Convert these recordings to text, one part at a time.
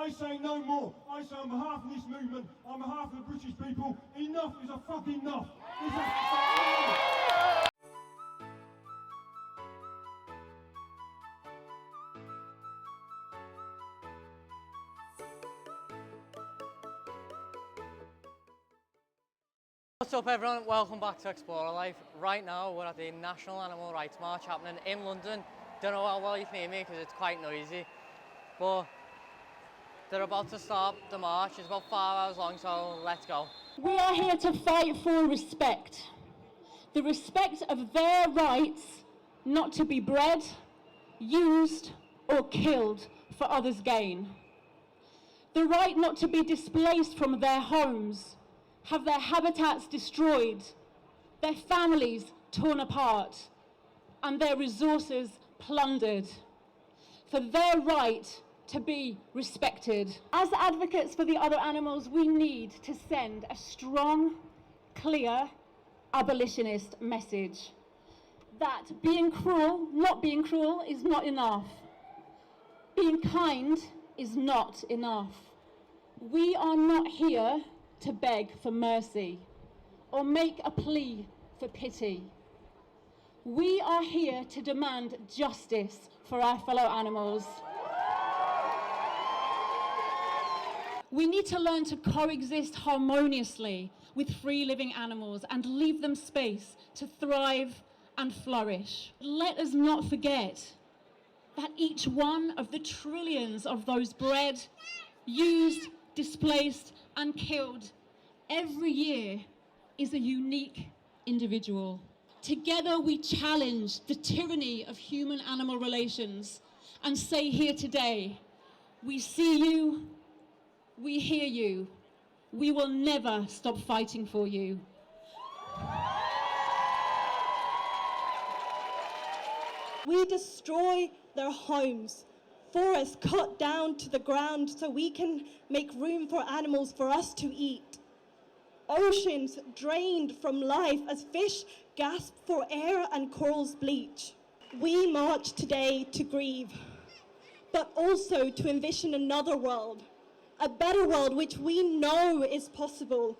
I say no more. I say on behalf of this movement, on behalf of the British people, enough is a fucking enough. This has to stop now. What's up everyone, welcome back to Explorer Life. Right now we're at the National Animal Rights March happening in London. Don't know how well you can hear me because it's quite noisy, but they're about to start the march. It's about 5 hours long, so let's go. We are here to fight for respect. The respect of their rights not to be bred, used or killed for others' gain. The right not to be displaced from their homes, have their habitats destroyed, their families torn apart, and their resources plundered, for their right to be respected. As advocates for the other animals, we need to send a strong, clear, abolitionist message that being cruel, not being cruel, is not enough. Being kind is not enough. We are not here to beg for mercy or make a plea for pity. We are here to demand justice for our fellow animals. We need to learn to coexist harmoniously with free living animals and leave them space to thrive and flourish. Let us not forget that each one of the trillions of those bred, used, displaced and killed every year is a unique individual. Together we challenge the tyranny of human-animal relations and say here today, we see you, we hear you, we will never stop fighting for you. We destroy their homes, forests cut down to the ground so we can make room for animals for us to eat. Oceans drained from life as fish gasp for air and corals bleach. We march today to grieve, but also to envision another world, a better world which we know is possible.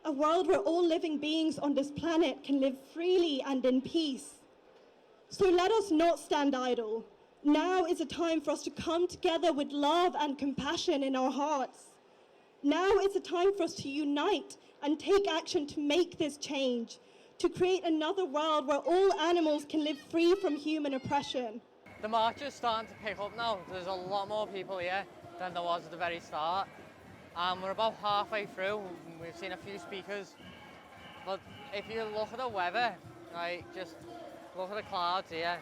A world where all living beings on this planet can live freely and in peace. So let us not stand idle. Now is a time for us to come together with love and compassion in our hearts. Now is a time for us to unite and take action to make this change, to create another world where all animals can live free from human oppression. The march is starting to pick up now. There's a lot more people here than there was at the very start. We're about halfway through. We've seen a few speakers. But if you look at the weather, right, just look at the clouds here.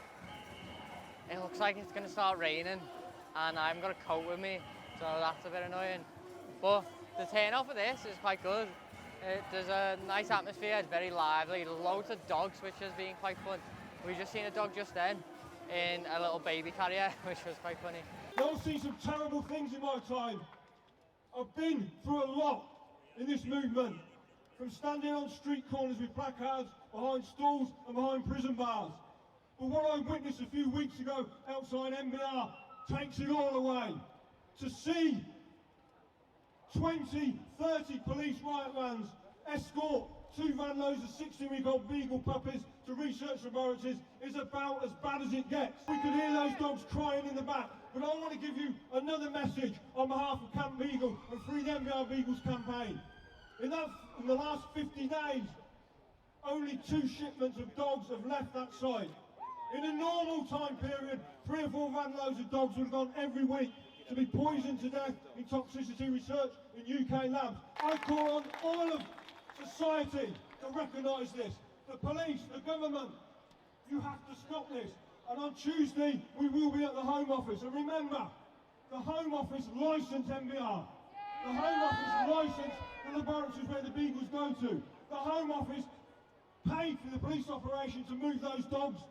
It looks like it's going to start raining and I haven't got a coat with me, so that's a bit annoying. But the turnout for this is quite good. There's a nice atmosphere, it's very lively, loads of dogs, which has been quite fun. We just seen a dog just then in a little baby carrier, which was quite funny. I've seen some terrible things in my time. I've been through a lot in this movement, from standing on street corners with placards, behind stalls and behind prison bars. But what I witnessed a few weeks ago outside MBR takes it all away. To see 20, 30 police riot vans escort 2 van loads of 16-week-old beagle puppies to research laboratories is about as bad as it gets. We could hear those dogs crying in the back, but I want to give you another message on behalf of Camp Beagle and Free the MBR Beagles campaign. In the last 50 days, only 2 shipments of dogs have left that site. In a normal time period, 3 or 4 van loads of dogs would have gone every week to be poisoned to death in toxicity research in UK labs. I call on all of society to recognise this. The police, the government, you have to stop this. And on Tuesday, we will be at the Home Office. And remember, the Home Office licensed MBR. The Home Office licensed the laboratories where the beagles go to. The Home Office paid for the police operation to move those dogs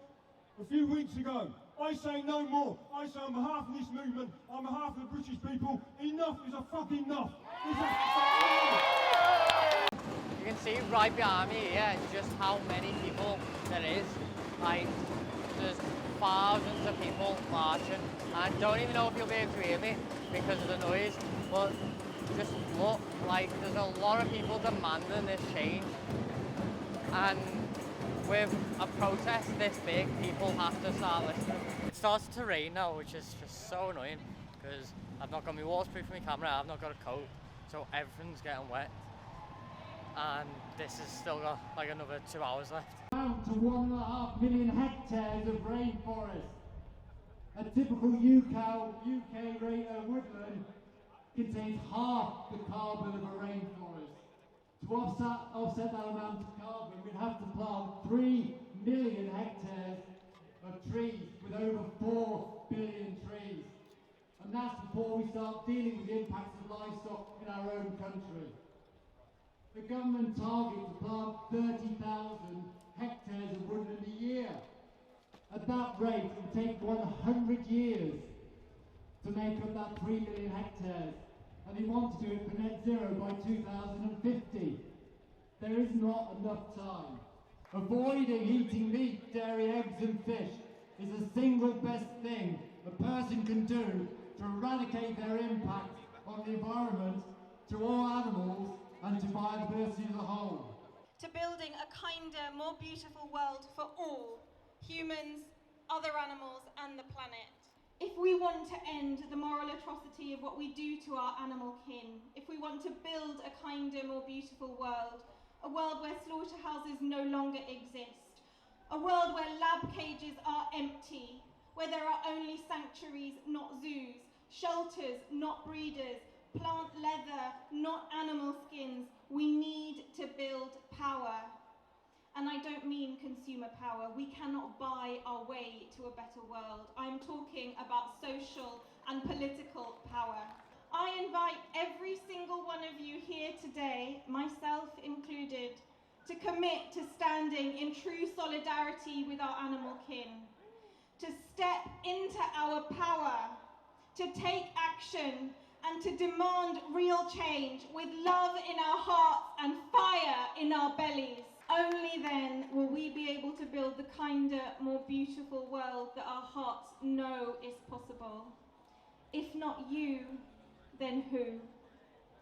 a few weeks ago. I say no more. I say on behalf of this movement, on behalf of the British people, enough is a fucking enough. This has to stop now. You can see right behind me here just how many people there is. Like, there's thousands of people marching. I don't even know if you'll be able to hear me because of the noise, but just look, like there's a lot of people demanding this change. And with a protest this big, people have to start listening. It starts to rain now, which is just so annoying because I've not got my waterproof for my camera, I've not got a coat, so everything's getting wet. And this has still got like another 2 hours left. Down to 1.5 million hectares of rainforest. A typical UK woodland contains half the carbon of a rainforest. To offset that amount of carbon, we'd have to plant 3 million hectares of trees with over 4 billion trees. And that's before we start dealing with the impacts of livestock in our own country. The government target to plant 30,000 hectares of woodland a year. At that rate, it would take 100 years to make up that 3 million hectares. And they want to do it for net zero by 2050. There is not enough time. Avoiding eating meat, dairy, eggs and fish is the single best thing a person can do to eradicate their impact on the environment, to all animals and to biodiversity as a whole. To building a kinder, more beautiful world for all, humans, other animals and the planet. If we want to end the moral atrocity of what we do to our animal kin, if we want to build a kinder, more beautiful world, a world where slaughterhouses no longer exist, a world where lab cages are empty, where there are only sanctuaries, not zoos, shelters, not breeders, plant leather, not animal skins, we need to build power. And I don't mean consumer power. We cannot buy our way to a better world. I'm talking about social and political power. I invite every single one of you here today, myself included, to commit to standing in true solidarity with our animal kin, to step into our power, to take action and to demand real change with love in our hearts and fire in our bellies. Only then will we be able to build the kinder, more beautiful world that our hearts know is possible. If not you, then who?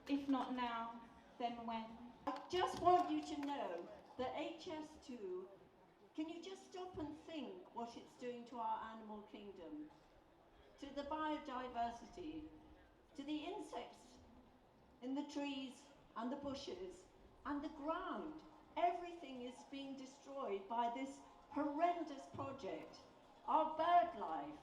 If not now, then when? I just want you to know that HS2, can you just stop and think what it's doing to our animal kingdom, to the biodiversity, to the insects in the trees and the bushes and the ground. Everything is being destroyed by this horrendous project. Our bird life,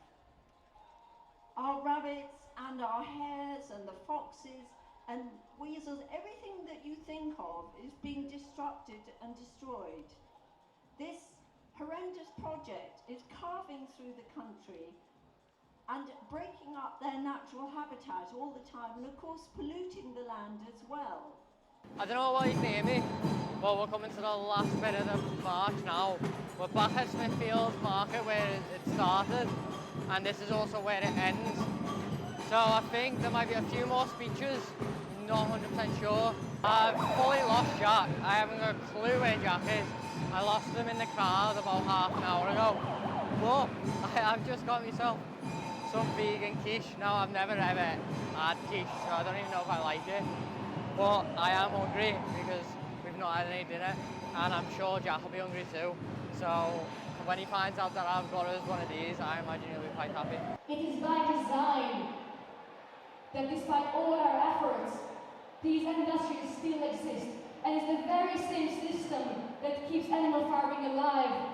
our rabbits and our hares and the foxes and weasels, everything that you think of is being disrupted and destroyed. This horrendous project is carving through the country and breaking up their natural habitat all the time, and of course polluting the land as well. I don't know what you can hear me, but we're coming to the last bit of the march now. We're back at Smithfield Market where it started, and this is also where it ends. So I think there might be a few more speeches, not 100% sure. I've fully lost Jack. I haven't got a clue where Jack is. I lost him in the crowd about half an hour ago. But I've just got myself some vegan quiche. Now, I've never ever had quiche, so I don't even know if I like it. But I am hungry because we've not had any dinner, and I'm sure Jack will be hungry too. So when he finds out that I've got us one of these, I imagine he'll be quite happy. It is by design that despite all our efforts, these industries still exist. And it's the very same system that keeps animal farming alive,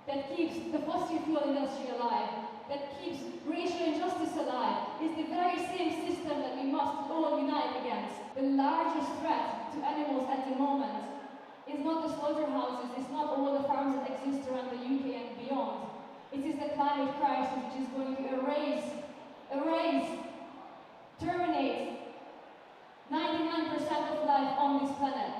that keeps the fossil fuel industry alive, that keeps racial injustice alive. It's the very same system that we must all unite against. The largest threat to animals at the moment is not the slaughterhouses, it's not all the farms that exist around the UK and beyond. It is the climate crisis which is going to terminate 99% of life on this planet.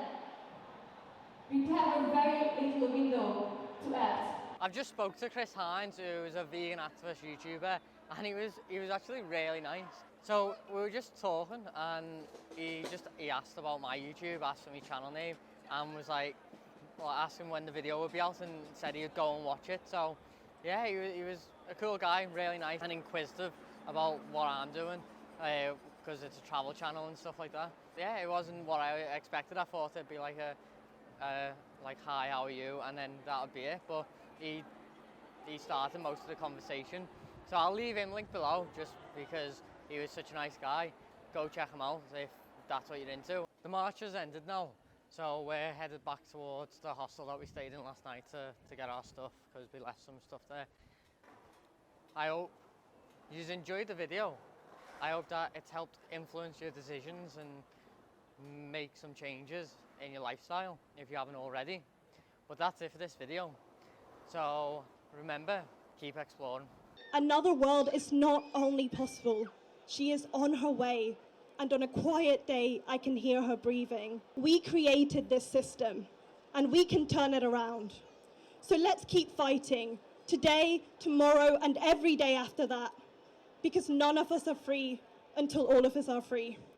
We have a very little window to act. I've just spoke to Chris Hines, who is a vegan activist YouTuber, and he was actually really nice. So we were just talking, and he asked about my YouTube, asked for my channel name, and was like, well, asked him when the video would be out, and said he'd go and watch it. So Yeah, he was a cool guy, really nice and inquisitive about what I'm doing, because it's a travel channel and stuff like that. Yeah, it wasn't what I expected. I thought it'd be like like, hi, how are you? And then that would be it. But he started most of the conversation. So I'll leave him linked below just because he was such a nice guy. Go check him out if that's what you're into. The march has ended now. So we're headed back towards the hostel that we stayed in last night to get our stuff, because we left some stuff there. I hope you enjoyed the video. I hope that it's helped influence your decisions and make some changes in your lifestyle if you haven't already. But that's it for this video. So remember, keep exploring. Another world is not only possible, she is on her way. And on a quiet day, I can hear her breathing. We created this system, and we can turn it around. So let's keep fighting, today, tomorrow, and every day after that, because none of us are free until all of us are free.